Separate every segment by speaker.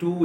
Speaker 1: 2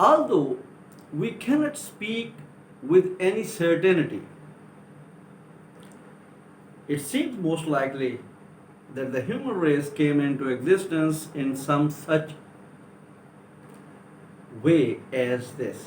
Speaker 1: Although we cannot speak with any certainty, it seems most likely that the human race came into existence in some such way as this.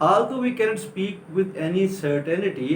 Speaker 1: although we cannot speak with any certainty,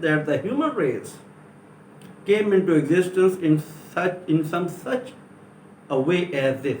Speaker 1: that the human race came into existence in some such a way as this,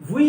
Speaker 1: We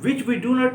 Speaker 1: which we do not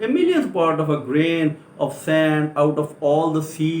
Speaker 1: A millionth part of a grain of sand out of all the sea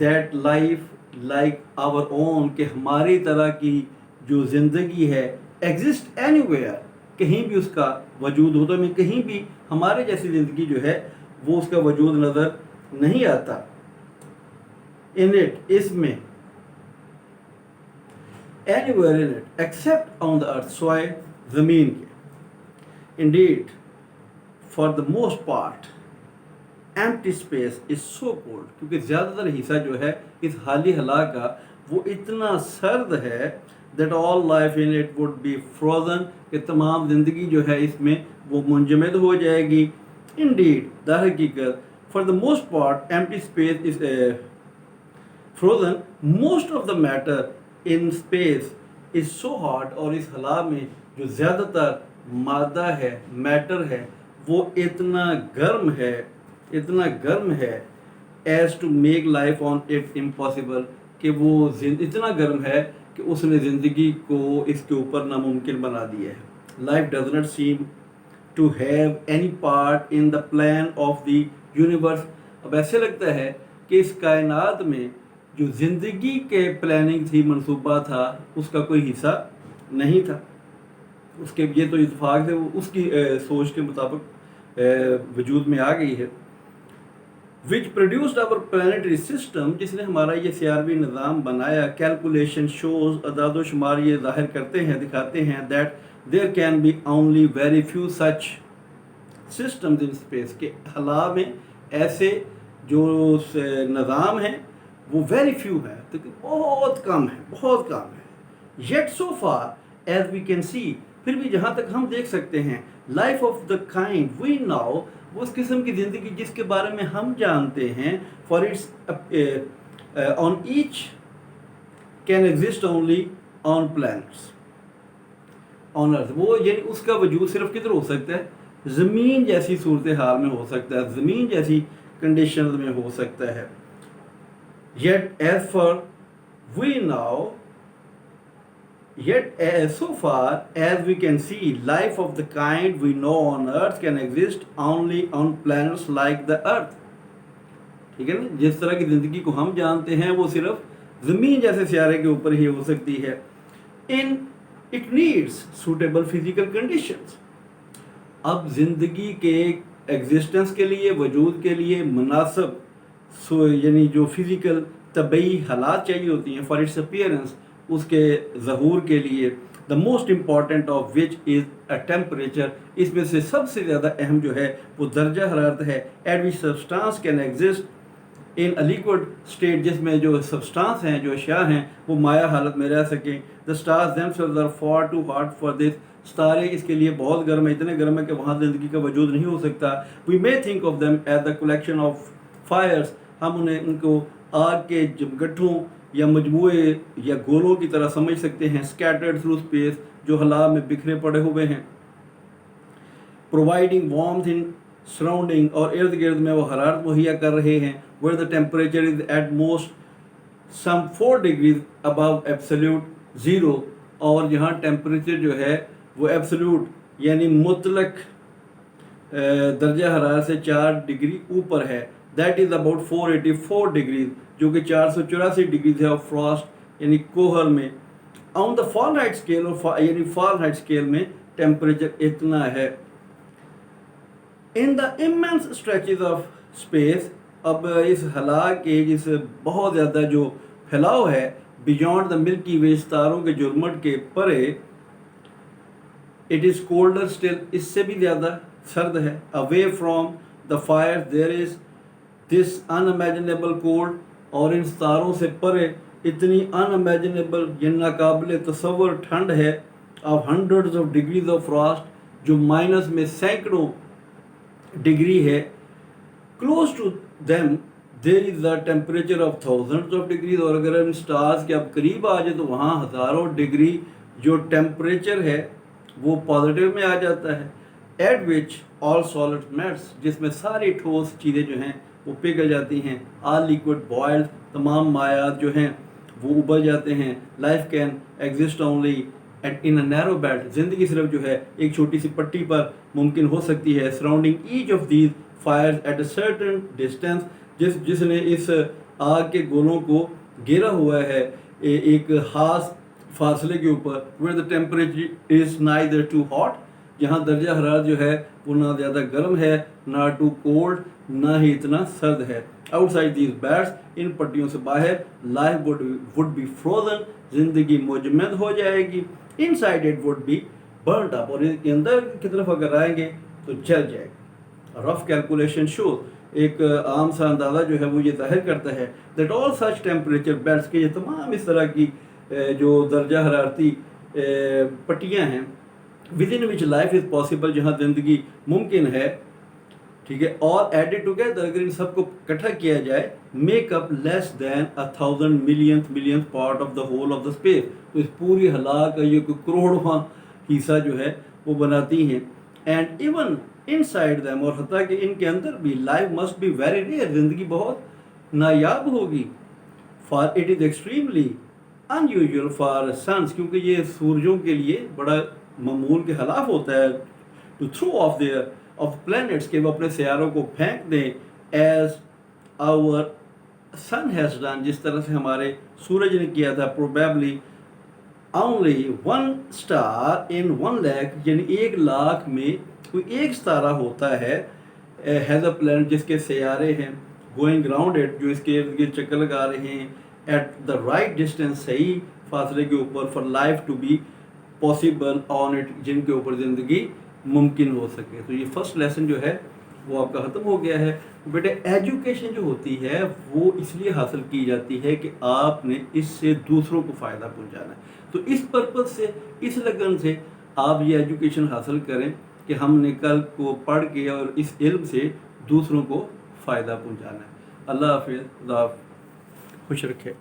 Speaker 1: that life like our own, کہ ہماری طرح کی جو زندگی ہے exist anywhere, کہیں بھی اس کا وجود ہو، تو ہمیں کہیں بھی ہمارے جیسی زندگی جو ہے وہ اس کا وجود نظر نہیں آتا. in it، اس میں، anywhere in it except on the earth، سوائے زمین کے. indeed for the most part empty space is so cold، کیونکہ زیادہ تر حصہ جو ہے اس حالی خلا کا وہ اتنا سرد ہے that all life in it would be frozen، کہ تمام زندگی جو ہے اس میں وہ منجمد ہو جائے گی. indeed، در حقیقت for the most part empty space is frozen، most of the matter in space is so hot، اور اس خلا میں جو زیادہ تر مادہ ہے، میٹر ہے، وہ اتنا گرم ہے as to make life on it impossible، کہ وہ اتنا گرم ہے کہ اس نے زندگی کو اس کے اوپر ناممکن بنا دیا ہے. life does not seem to have any part in the plan of the universe، اب ایسے لگتا ہے کہ اس کائنات میں جو زندگی کے پلاننگ تھی، منصوبہ تھا، اس کا کوئی حصہ نہیں تھا. اس کے یہ تو اتفاق ہے، وہ اس کی سوچ کے مطابق وجود میں آ گئی ہے. which produced our planetary system، جس نے ہمارا یہ سیاروی نظام بنایا. calculation shows، اعداد و شمار یہ ظاہر کرتے ہیں، دکھاتے ہیں that there can be only very few such systems in space، کہ خلا میں ایسے جو نظام ہیں وہ very few ہیں، تو بہت کم ہے. yet so far as we can see، پھر بھی جہاں تک ہم دیکھ سکتے ہیں، life of the kind we know، وہ اس قسم کی زندگی جس کے بارے میں ہم جانتے ہیں، for its on each can exist only on planets on earth، وہ یعنی اس کا وجود صرف کدھر ہو سکتا ہے؟ زمین جیسی صورتحال میں ہو سکتا ہے، زمین جیسی کنڈیشنز میں ہو سکتا ہے. yet as far we know Yet so far as we can see, life of the kind we know on earth can exist only on planets like the earth. ٹھیک ہے نا، جس طرح کی زندگی کو ہم جانتے ہیں وہ صرف زمین جیسے سیارے کے اوپر ہی ہو سکتی ہے. It needs suitable physical conditions، اب زندگی کے ایگزسٹنس کے لیے، وجود کے لیے مناسب یعنی جو فزیکل طبعی حالات چاہیے ہوتی ہیں، for its appearance، اس کے ظہور کے لیے. the most important of which is a temperature، اس میں سے سب سے زیادہ اہم جو ہے وہ درجہ حرارت ہے. at which substance can exist in a liquid state، جس میں جو سبسٹانس ہیں، جو اشیاء ہیں، وہ مائع حالت میں رہ سکیں. the stars themselves are far too hot for this، ستارے اس کے لیے بہت گرم ہے، اتنے گرم ہے کہ وہاں زندگی کا وجود نہیں ہو سکتا. we may think of them as the collection of fires، ہم انہیں ان کو آگ کے گٹھوں یا مجموعے یا گولوں کی طرح سمجھ سکتے ہیں. scattered through space، جو خلا میں بکھرے پڑے ہوئے ہیں. providing warmth in surrounding، اور ارد گرد میں وہ حرارت مہیا کر رہے ہیں. where the temperature is at most some 4 degrees above absolute zero، اور جہاں ٹیمپریچر جو ہے وہ ایبسلیوٹ یعنی مطلق درجہ حرارت سے 4 ڈگری اوپر ہے. that is about 484 degrees، جو کہ 484 ڈگریز ہے. آف فراسٹ یعنی کوہر میں. آن دا فارنہائٹ اسکیل، یعنی فارنہائٹ اسکیل میں ٹیمپریچر اتنا ہے. ان دا immense stretches of space، اب اس خلا کے جس بہت زیادہ جو پھیلاؤ ہے، بیونڈ دا ملکی وے، ستاروں کے جرمٹ کے پرے، it is colder still، اس سے بھی زیادہ سرد ہے. away from the fire there is this unimaginable cold، اور ان ستاروں سے پرے اتنی unimaginable یعنی ناقابل تصور ٹھنڈ ہے. of hundreds of degrees of frost، جو مائنس میں سینکڑوں ڈگری ہے. close to them there is the temperature of thousands of degrees، اور اگر ان سٹارز کے اب قریب آ جائے تو وہاں ہزاروں ڈگری جو ٹیمپریچر ہے وہ پازیٹیو میں آ جاتا ہے. at which all solids melts، جس میں ساری ٹھوس چیزیں جو ہیں وہ پگھل جاتی ہیں. all liquid boils، تمام مائعات جو ہیں وہ ابل جاتے ہیں. life can exist only in a narrow belt، زندگی صرف جو ہے ایک چھوٹی سی پٹی پر ممکن ہو سکتی ہے. surrounding each of these fires at a certain distance، جس نے اس آگ کے گولوں کو گھیرا ہوا ہے ایک خاص فاصلے کے اوپر. where the temperature is neither too hot, جہاں درجہ حرارت جو ہے وہ نہ زیادہ گرم ہے نہ ٹو کولڈ نہ ہی اتنا سرد ہے. آؤٹ سائڈ دیز بیٹس، ان پٹیوں سے باہر لائف وڈ بی فروزن، زندگی مجمد ہو جائے گی. Inside it would be burnt up, اور اس کے اندر کی طرف اگر آئیں گے تو جل جائے گا. رف کیلکولیشن شو، ایک عام سا اندازہ جو ہے وہ یہ ظاہر کرتا ہے that all such temperature belts, کے یہ تمام اس طرح کی جو درجہ حرارتی پٹیاں ہیں within which life is possible، جہاں زندگی ممکن ہے، ٹھیک ہے، اور ایڈڈ ٹوگیدر، اگر ان سب کو اکٹھا کیا جائے، make up less than 1000 millionth part of the whole of the space, تو اس پوری ہلا کا یہ کوئی کروڑواں حصہ جو ہے وہ بناتی ہیں. And even inside them, اور حتیٰ کہ ان کے اندر بھی life must be very rare, زندگی بہت نایاب ہوگی. For it is extremely unusual for suns, کیونکہ یہ سورجوں کے لیے بڑا معمول کے خلاف ہوتا ہے، to throw off their of planets, کہ وہ اپنے سیاروں کو پھینک دیں، as our sun has done, جس طرح سے ہمارے سورج نے کیا تھا. Probably only 1 star in 1 lakh، یعنی 1 لاکھ میں کوئی ایک ستارہ ہوتا ہے، ہیز اے پلانٹ، جس کے سیارے ہیں گوئنگ راؤنڈ اٹ، جو اس کے ارد گرد چکر لگا رہے ہیں، ایٹ دا رائٹ ڈسٹینس، صحیح فاصلے کے اوپر، for life to be possible on it, جن کے اوپر زندگی ممکن ہو سکے. تو یہ فرسٹ لیسن جو ہے وہ آپ کا ختم ہو گیا ہے. بیٹے ایجوکیشن جو ہوتی ہے وہ اس لیے حاصل کی جاتی ہے کہ آپ نے اس سے دوسروں کو فائدہ پہنچانا ہے. تو اس پرپز سے، اس لگن سے آپ یہ ایجوکیشن حاصل کریں کہ ہم نے کل کو پڑھ کے اور اس علم سے دوسروں کو فائدہ پہنچانا ہے. اللہ حافظ، اللہ خوش رکھے.